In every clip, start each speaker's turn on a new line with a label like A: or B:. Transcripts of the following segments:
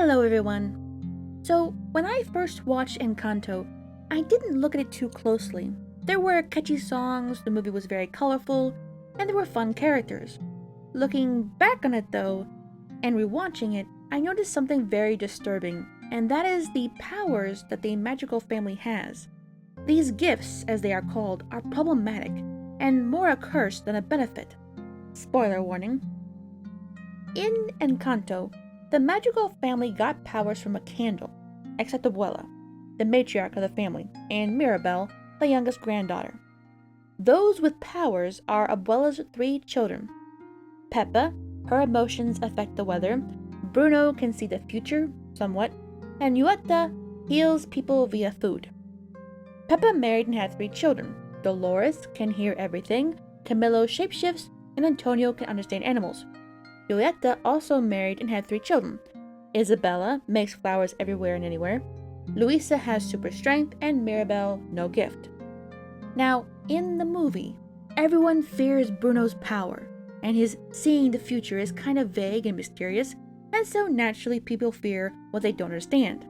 A: Hello everyone. So, when I first watched Encanto, I didn't look at it too closely. There were catchy songs, the movie was very colorful, and there were fun characters. Looking back on it though, and rewatching it, I noticed something very disturbing, and that is the powers that the magical family has. These gifts, as they are called, are problematic, and more a curse than a benefit. Spoiler warning. In Encanto, the magical family got powers from a candle, except Abuela, the matriarch of the family, and Mirabel, the youngest granddaughter. Those with powers are Abuela's 3 children. Peppa, her emotions affect the weather, Bruno can see the future, somewhat, and Yuetta heals people via food. Peppa married and had 3 children. Dolores can hear everything, Camilo shapeshifts, and Antonio can understand animals. Julieta also married and had 3 children. Isabella makes flowers everywhere and anywhere. Luisa has super strength, and Mirabel no gift. Now, in the movie, everyone fears Bruno's power, and his seeing the future is kind of vague and mysterious, and so naturally people fear what they don't understand.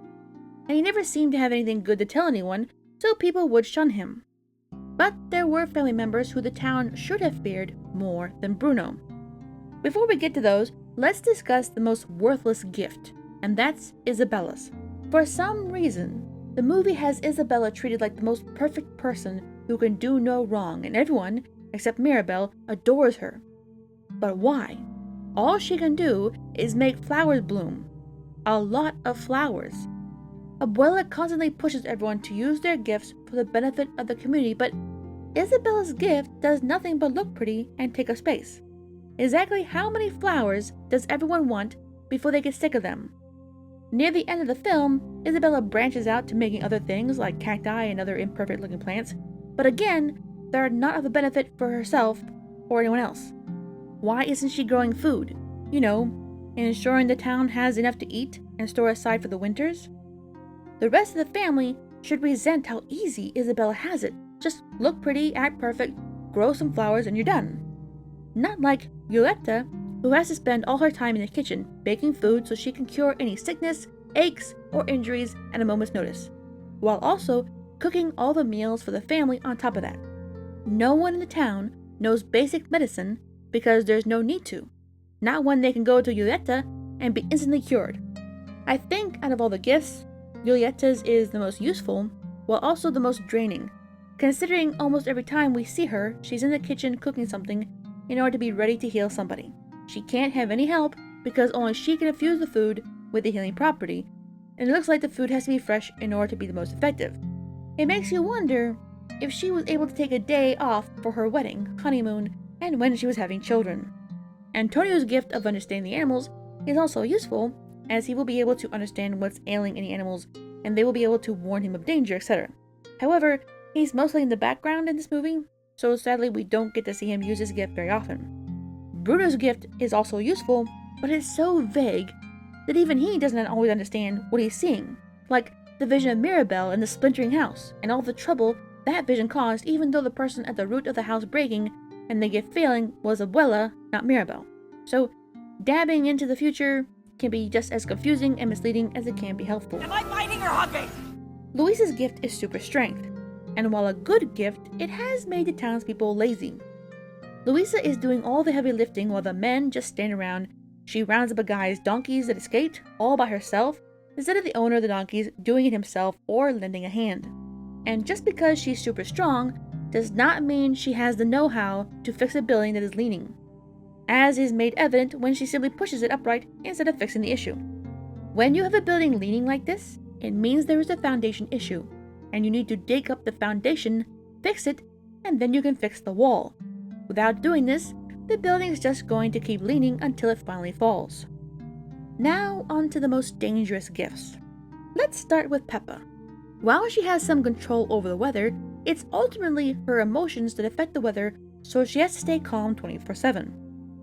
A: And he never seemed to have anything good to tell anyone, so people would shun him. But there were family members who the town should have feared more than Bruno. Before we get to those, let's discuss the most worthless gift, and that's Isabella's. For some reason, the movie has Isabella treated like the most perfect person who can do no wrong, and everyone, except Mirabel, adores her. But why? All she can do is make flowers bloom. A lot of flowers. Abuela constantly pushes everyone to use their gifts for the benefit of the community, but Isabella's gift does nothing but look pretty and take up space. Exactly how many flowers does everyone want before they get sick of them? Near the end of the film, Isabella branches out to making other things like cacti and other imperfect-looking plants, but again, they are not of a benefit for herself or anyone else. Why isn't she growing food? Ensuring the town has enough to eat and store aside for the winters? The rest of the family should resent how easy Isabella has it. Just look pretty, act perfect, grow some flowers, and you're done. Not like Violetta, who has to spend all her time in the kitchen baking food so she can cure any sickness, aches, or injuries at a moment's notice, while also cooking all the meals for the family on top of that. No one in the town knows basic medicine because there's no need to. Not when they can go to Violetta and be instantly cured. I think out of all the gifts, Violetta's is the most useful, while also the most draining, considering almost every time we see her, she's in the kitchen cooking something in order to be ready to heal somebody. She can't have any help because only she can infuse the food with the healing property, and it looks like the food has to be fresh in order to be the most effective. It makes you wonder if she was able to take a day off for her wedding, honeymoon, and when she was having children. Antonio's gift of understanding the animals is also useful, as he will be able to understand what's ailing any animals, and they will be able to warn him of danger, etc. However, he's mostly in the background in this movie, so sadly we don't get to see him use his gift very often. Bruno's gift is also useful, but it's so vague that even he doesn't always understand what he's seeing, like the vision of Mirabel in the splintering house, and all the trouble that vision caused even though the person at the root of the house breaking and the gift failing was Abuela, not Mirabel. So, dabbing into the future can be just as confusing and misleading as it can be helpful.
B: Am I biting or hugging?
A: Luisa's gift is super strength, and while a good gift, it has made the townspeople lazy. Luisa is doing all the heavy lifting while the men just stand around. She rounds up a guy's donkeys that escaped, all by herself, instead of the owner of the donkeys doing it himself or lending a hand. And just because she's super strong, does not mean she has the know-how to fix a building that is leaning, as is made evident when she simply pushes it upright instead of fixing the issue. When you have a building leaning like this, it means there is a foundation issue, and you need to dig up the foundation, fix it, and then you can fix the wall. Without doing this, the building is just going to keep leaning until it finally falls. Now on to the most dangerous gifts. Let's start with Peppa. While she has some control over the weather, it's ultimately her emotions that affect the weather, so she has to stay calm 24/7.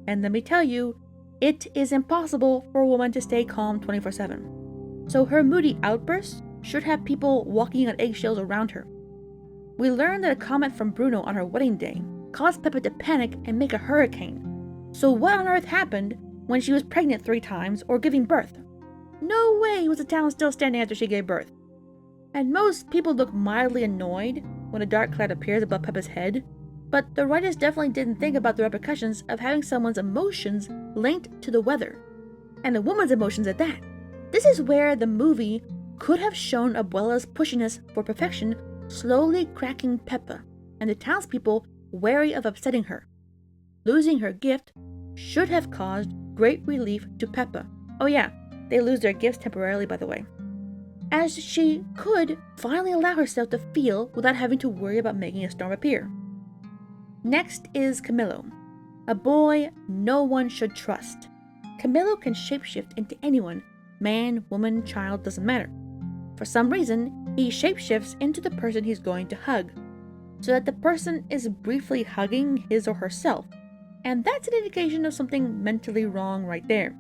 A: And let me tell you, it is impossible for a woman to stay calm 24/7. So her moody outbursts should have people walking on eggshells around her. We learned that a comment from Bruno on her wedding day caused Peppa to panic and make a hurricane. So what on earth happened when she was pregnant 3 times or giving birth? No way was the town still standing after she gave birth. And most people look mildly annoyed when a dark cloud appears above Peppa's head, but the writers definitely didn't think about the repercussions of having someone's emotions linked to the weather, and a woman's emotions at that. This is where the movie could have shown Abuela's pushiness for perfection slowly cracking Peppa, and the townspeople wary of upsetting her. Losing her gift should have caused great relief to Peppa. Oh yeah, they lose their gifts temporarily, by the way. As she could finally allow herself to feel without having to worry about making a storm appear. Next is Camillo, a boy no one should trust. Camillo can shapeshift into anyone, man, woman, child, doesn't matter. For some reason, he shapeshifts into the person he's going to hug, so that the person is briefly hugging his or herself, and that's an indication of something mentally wrong right there.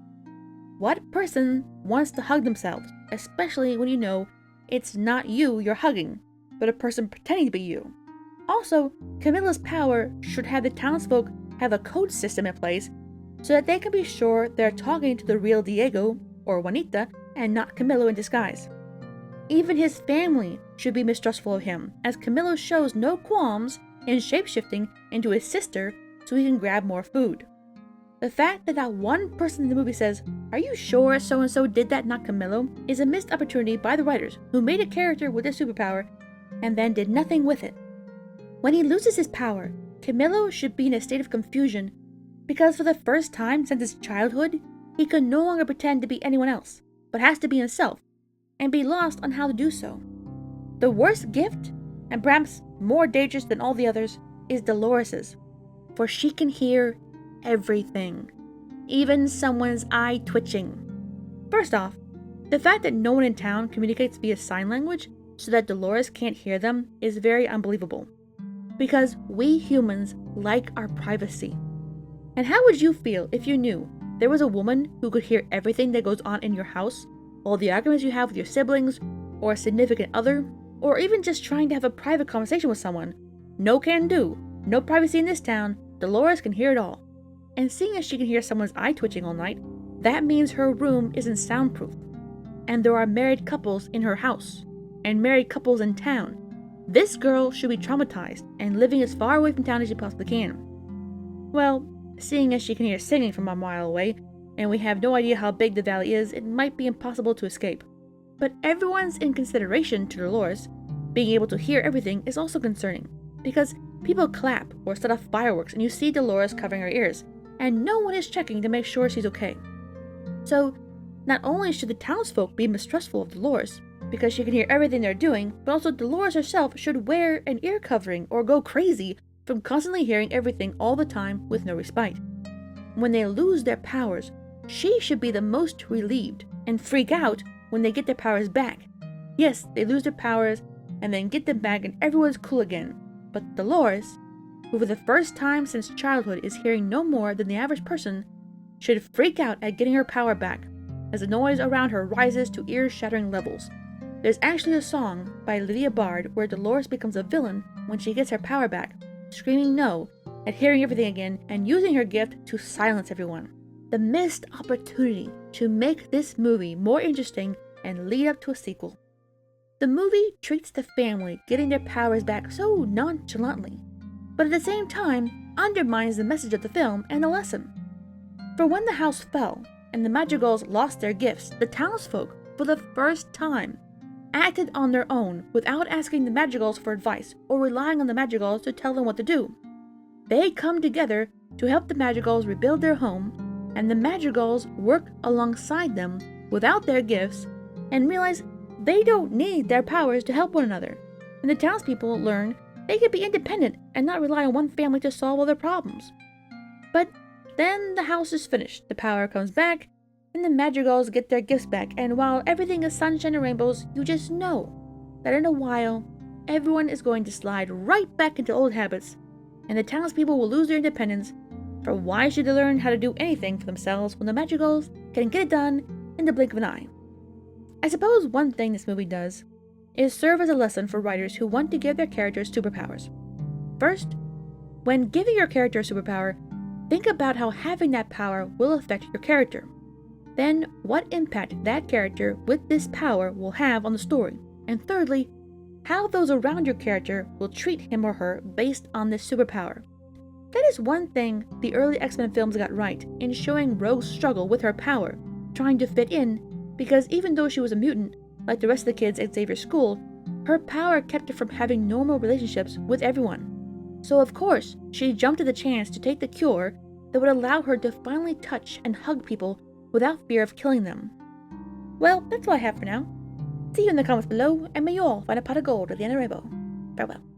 A: What person wants to hug themselves, especially when you know it's not you you're hugging, but a person pretending to be you? Also, Camillo's power should have the townsfolk have a code system in place so that they can be sure they're talking to the real Diego or Juanita and not Camillo in disguise. Even his family should be mistrustful of him, as Camillo shows no qualms in shapeshifting into his sister so he can grab more food. The fact that that one person in the movie says, "Are you sure so-and-so did that, not Camillo?" is a missed opportunity by the writers, who made a character with a superpower and then did nothing with it. When he loses his power, Camillo should be in a state of confusion, because for the first time since his childhood, he can no longer pretend to be anyone else, but has to be himself, and be lost on how to do so. The worst gift, and perhaps more dangerous than all the others, is Dolores's, for she can hear everything, even someone's eye twitching. First off, the fact that no one in town communicates via sign language so that Dolores can't hear them is very unbelievable, because we humans like our privacy. And how would you feel if you knew there was a woman who could hear everything that goes on in your house, all the arguments you have with your siblings, or a significant other, or even just trying to have a private conversation with someone? No can do, no privacy in this town, Dolores can hear it all. And seeing as she can hear someone's eye twitching all night, that means her room isn't soundproof. And there are married couples in her house, and married couples in town. This girl should be traumatized and living as far away from town as she possibly can. Well, seeing as she can hear singing from a mile away, and we have no idea how big the valley is, it might be impossible to escape. But everyone's inconsideration to Dolores being able to hear everything is also concerning, because people clap or set off fireworks and you see Dolores covering her ears, and no one is checking to make sure she's okay. So, not only should the townsfolk be mistrustful of Dolores, because she can hear everything they're doing, but also Dolores herself should wear an ear covering or go crazy from constantly hearing everything all the time with no respite. When they lose their powers, she should be the most relieved and freak out when they get their powers back. Yes, they lose their powers and then get them back and everyone's cool again. But Dolores, who for the first time since childhood is hearing no more than the average person, should freak out at getting her power back, as the noise around her rises to ear-shattering levels. There's actually a song by Lydia Bard where Dolores becomes a villain when she gets her power back, screaming no at hearing everything again and using her gift to silence everyone. The missed opportunity to make this movie more interesting and lead up to a sequel. The movie treats the family getting their powers back so nonchalantly, but at the same time undermines the message of the film and the lesson. For when the house fell and the Madrigals lost their gifts, the townsfolk, for the first time, acted on their own without asking the Madrigals for advice or relying on the Madrigals to tell them what to do. They come together to help the Madrigals rebuild their home, and the Madrigals work alongside them without their gifts and realize they don't need their powers to help one another. And the townspeople learn they can be independent and not rely on one family to solve all their problems. But then the house is finished, the power comes back, and the Madrigals get their gifts back, and while everything is sunshine and rainbows, you just know that in a while, everyone is going to slide right back into old habits, and the townspeople will lose their independence, for why should they learn how to do anything for themselves when the Madrigals can get it done in the blink of an eye? I suppose one thing this movie does is serve as a lesson for writers who want to give their characters superpowers. First, when giving your character a superpower, think about how having that power will affect your character. then what impact that character with this power will have on the story, and thirdly, how those around your character will treat him or her based on this superpower. That is one thing the early X-Men films got right in showing Rogue's struggle with her power, trying to fit in, because even though she was a mutant, like the rest of the kids at Xavier's school, her power kept her from having normal relationships with everyone. So of course, she jumped at the chance to take the cure that would allow her to finally touch and hug people without fear of killing them. Well, that's all I have for now. See you in the comments below, and may you all find a pot of gold at the end of the rainbow. Farewell.